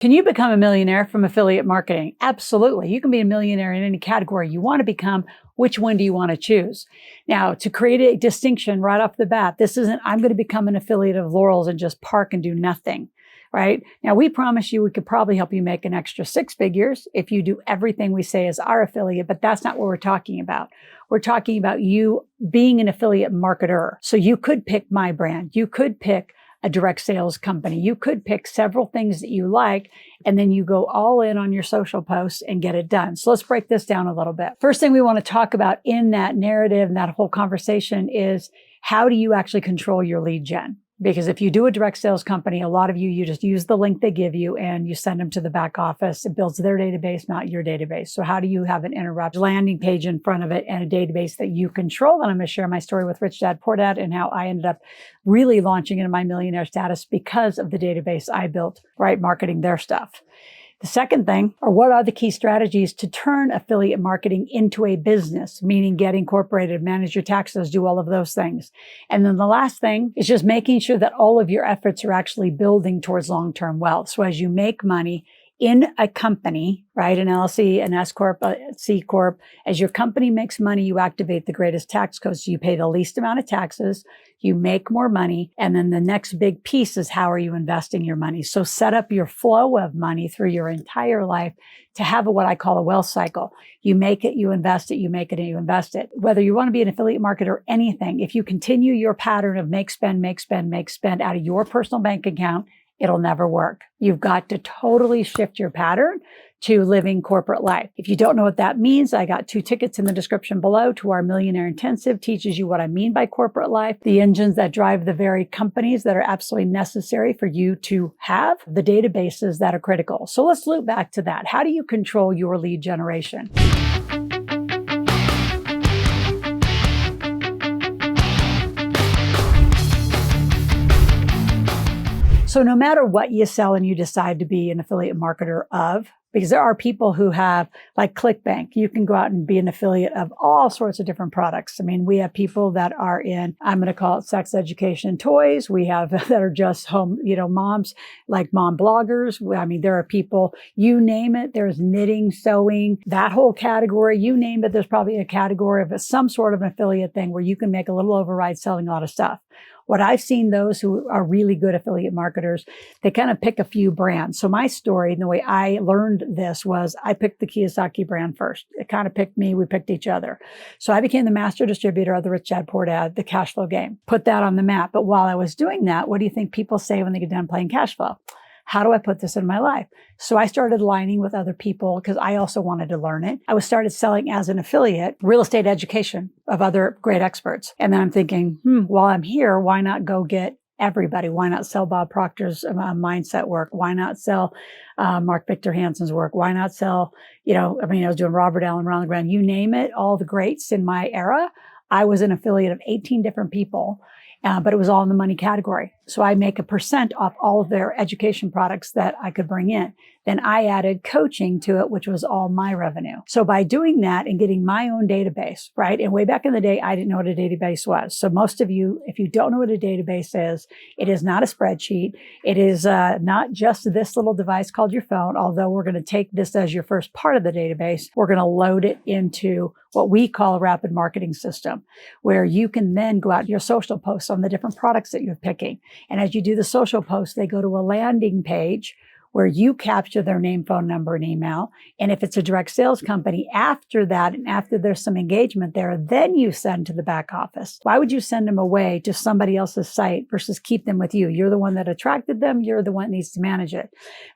Can you become a millionaire from affiliate marketing? Absolutely. You can be a millionaire in any category you want to become. Which one do you want to choose? Now, to create a distinction right off the bat, this isn't, I'm going to become an affiliate of Loral's and just park and do nothing, right? Now, we promise you we could probably help you make an extra 6 figures if you do everything we say as our affiliate, but that's not what we're talking about. We're talking about you being an affiliate marketer. So you could pick my brand. You could pick a direct sales company. You could pick several things that you like, and then you go all in on your social posts and get it done. So let's break this down a little bit. First thing we want to talk about in that narrative and that whole conversation is, how do you actually control your lead gen? Because if you do a direct sales company, a lot of you just use the link they give you and you send them to the back office. It builds their database, not your database. So how do you have an interrupt landing page in front of it and a database that you control? And I'm going to share my story with Rich Dad Poor Dad and how I ended up really launching into my millionaire status because of the database I built, right? Marketing their stuff. The second thing are, what are the key strategies to turn affiliate marketing into a business, meaning get incorporated, manage your taxes, do all of those things. And then the last thing is just making sure that all of your efforts are actually building towards long-term wealth. So as you make money in a company, right, an LLC, an S Corp, a C Corp, as your company makes money, you activate the greatest tax code. So you pay the least amount of taxes, you make more money, and then the next big piece is, how are you investing your money? So set up your flow of money through your entire life to have what I call a wealth cycle. You make it, you invest it, you make it, and you invest it. Whether you want to be an affiliate marketer or anything, if you continue your pattern of make, spend out of your personal bank account, it'll never work. You've got to totally shift your pattern to living corporate life. If you don't know what that means, I got 2 tickets in the description below to our Millionaire Intensive, teaches you what I mean by corporate life, the engines that drive the very companies that are absolutely necessary for you to have, the databases that are critical. So let's loop back to that. How do you control your lead generation? So no matter what you sell and you decide to be an affiliate marketer of, because there are people who have, like ClickBank, you can go out and be an affiliate of all sorts of different products. I mean, we have people that are in, I'm going to call it sex education toys. We have that are just home, moms, like mom bloggers. I mean, there are people, you name it, there's knitting, sewing, that whole category, you name it, there's probably a category of some sort of an affiliate thing where you can make a little override selling a lot of stuff. What I've seen, those who are really good affiliate marketers, they kind of pick a few brands. So my story and the way I learned this was, I picked the Kiyosaki brand first. It kind of picked me. We picked each other. So I became the master distributor of the Rich Dad Poor Dad, the cash flow game, put that on the map. But while I was doing that, what do you think people say when they get done playing cash flow? How do I put this in my life? So I started aligning with other people because I also wanted to learn it. I started selling as an affiliate real estate education of other great experts. And then I'm thinking, while I'm here, why not go get everybody? Why not sell Bob Proctor's mindset work? Why not sell Mark Victor Hansen's work? Why not sell, I was doing Robert Allen, Ron LeGrand, you name it, all the greats in my era. I was an affiliate of 18 different people. But it was all in the money category. So I make a % off all of their education products that I could bring in. Then I added coaching to it, which was all my revenue. So by doing that and getting my own database, right? And way back in the day, I didn't know what a database was. So most of you, if you don't know what a database is, it is not a spreadsheet. It is not just this little device called your phone, although we're going to take this as your first part of the database. We're going to load it into what we call a rapid marketing system, where you can then go out to your social posts on the different products that you're picking. And as you do the social posts, they go to a landing page where you capture their name, phone number, and email. And if it's a direct sales company, after that, and after there's some engagement there, then you send to the back office. Why would you send them away to somebody else's site versus keep them with you? You're the one that attracted them. You're the one that needs to manage it.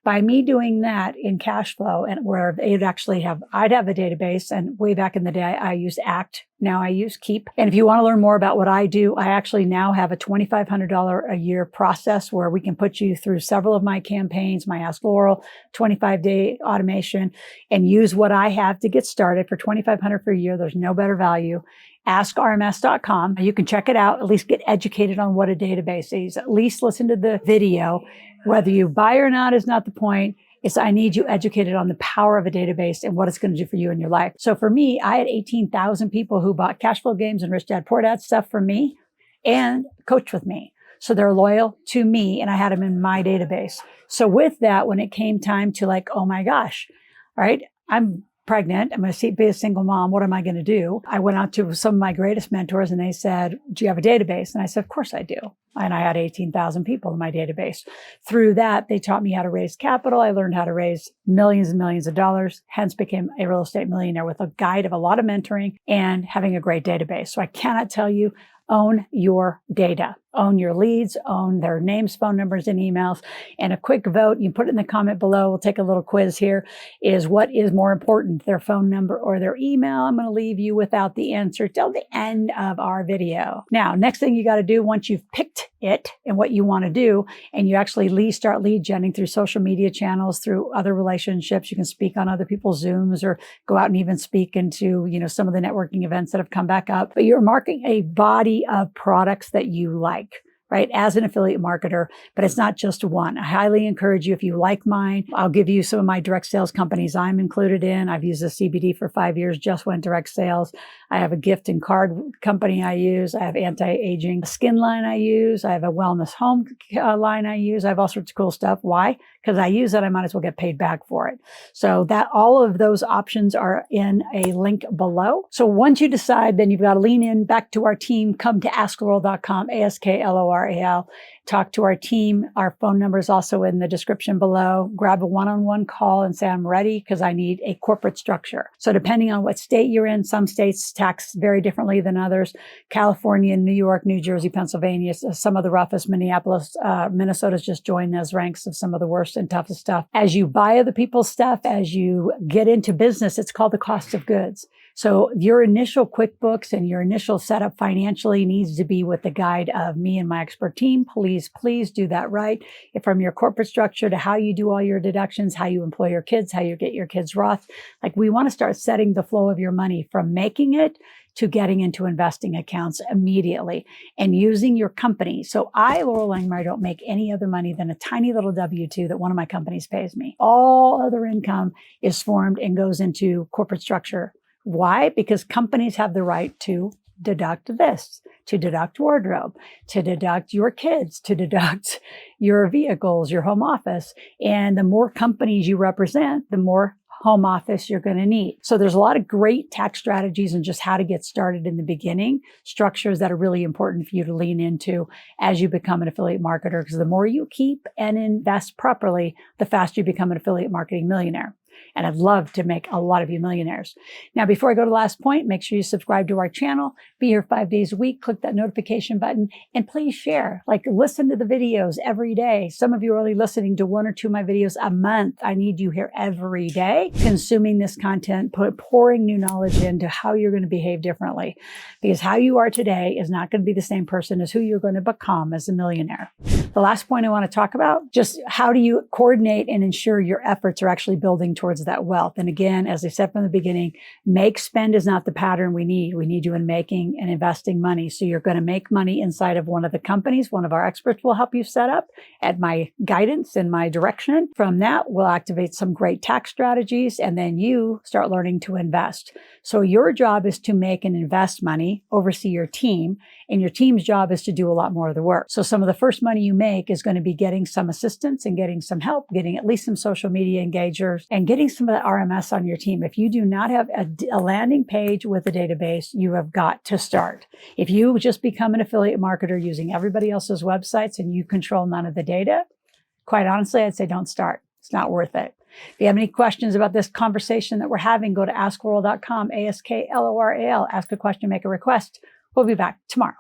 By me doing that in cash flow, and where I'd have a database, and way back in the day, I used Act. Now I use Keep. And if you want to learn more about what I do, I actually now have a $2,500 a year process where we can put you through several of my campaigns, my Ask Loral, 25-day automation, and use what I have to get started for $2,500 for a year. There's no better value. AskRMS.com. You can check it out, at least get educated on what a database is, at least listen to the video. Whether you buy or not is not the point. It's I need you educated on the power of a database and what it's going to do for you in your life. So for me, I had 18,000 people who bought cash flow games and Rich Dad Poor Dad stuff from me and coached with me. So they're loyal to me and I had them in my database. So with that, when it came time to like, oh my gosh, all right, I'm pregnant. I'm going to be a single mom. What am I going to do? I went out to some of my greatest mentors and they said, do you have a database? And I said, of course I do. And I had 18,000 people in my database. Through that, they taught me how to raise capital. I learned how to raise millions and millions of dollars, hence became a real estate millionaire with a guide of a lot of mentoring and having a great database. So I cannot tell you, own your data, own your leads, own their names, phone numbers, and emails. And a quick vote, you put it in the comment below. We'll take a little quiz here, is what is more important, their phone number or their email? I'm going to leave you without the answer till the end of our video. Now, next thing you got to do once you've picked it and what you want to do, and you actually start lead genning through social media channels, through other relationships. You can speak on other people's Zooms or go out and even speak into, some of the networking events that have come back up. But you're marketing a body of products that you like, right? As an affiliate marketer, but it's not just one. I highly encourage you, if you like mine, I'll give you some of my direct sales companies I'm included in. I've used the CBD for 5 years, just went direct sales. I have a gift and card company I use. I have anti-aging skin line I use. I have a wellness home line I use. I have all sorts of cool stuff. Why? Because I use it, I might as well get paid back for it. So that all of those options are in a link below. So once you decide, then you've got to lean in back to our team. Come to askloral.com, ASKLORAL. Talk to our team. Our phone number is also in the description below. Grab a one-on-one call and say, I'm ready because I need a corporate structure. So depending on what state you're in, some states tax very differently than others. California, New York, New Jersey, Pennsylvania, some of the roughest. Minneapolis, Minnesota's just joined those ranks of some of the worst and toughest stuff. As you buy other people's stuff, as you get into business, it's called the cost of goods. So your initial QuickBooks and your initial setup financially needs to be with the guide of me and my expert team. Please do that right. From your corporate structure to how you do all your deductions, how you employ your kids, how you get your kids Roth. Like, we want to start setting the flow of your money from making it to getting into investing accounts immediately and using your company. So I, Loral Langemeier, don't make any other money than a tiny little W-2 that one of my companies pays me. All other income is formed and goes into corporate structure. Why? Because companies have the right to deduct this, to deduct wardrobe, to deduct your kids, to deduct your vehicles, your home office. And the more companies you represent, the more home office you're going to need. So there's a lot of great tax strategies and just how to get started in the beginning, structures that are really important for you to lean into as you become an affiliate marketer, because the more you keep and invest properly, the faster you become an affiliate marketing millionaire. And I'd love to make a lot of you millionaires. Now, before I go to the last point, make sure you subscribe to our channel. Be here 5 days a week. Click that notification button and please share. Listen to the videos every day. Some of you are only listening to 1 or 2 of my videos a month. I need you here every day, consuming this content, pouring new knowledge into how you're going to behave differently. Because how you are today is not going to be the same person as who you're going to become as a millionaire. The last point I want to talk about, just how do you coordinate and ensure your efforts are actually building towards that wealth. And again, as I said from the beginning, spend is not the pattern we need. We need you in making and investing money. So you're going to make money inside of one of the companies. One of our experts will help you set up at my guidance and my direction. From that, we'll activate some great tax strategies, and then you start learning to invest. So your job is to make and invest money, oversee your team, and your team's job is to do a lot more of the work. So some of the first money you make is going to be getting some assistance and getting some help, getting at least some social media engagers, and getting some of the RMS on your team. If you do not have a landing page with a database, you have got to start. If you just become an affiliate marketer using everybody else's websites and you control none of the data, quite honestly, I'd say don't start. It's not worth it. If you have any questions about this conversation that we're having, go to askloral.com, ASKLORAL. Ask a question, make a request. We'll be back tomorrow.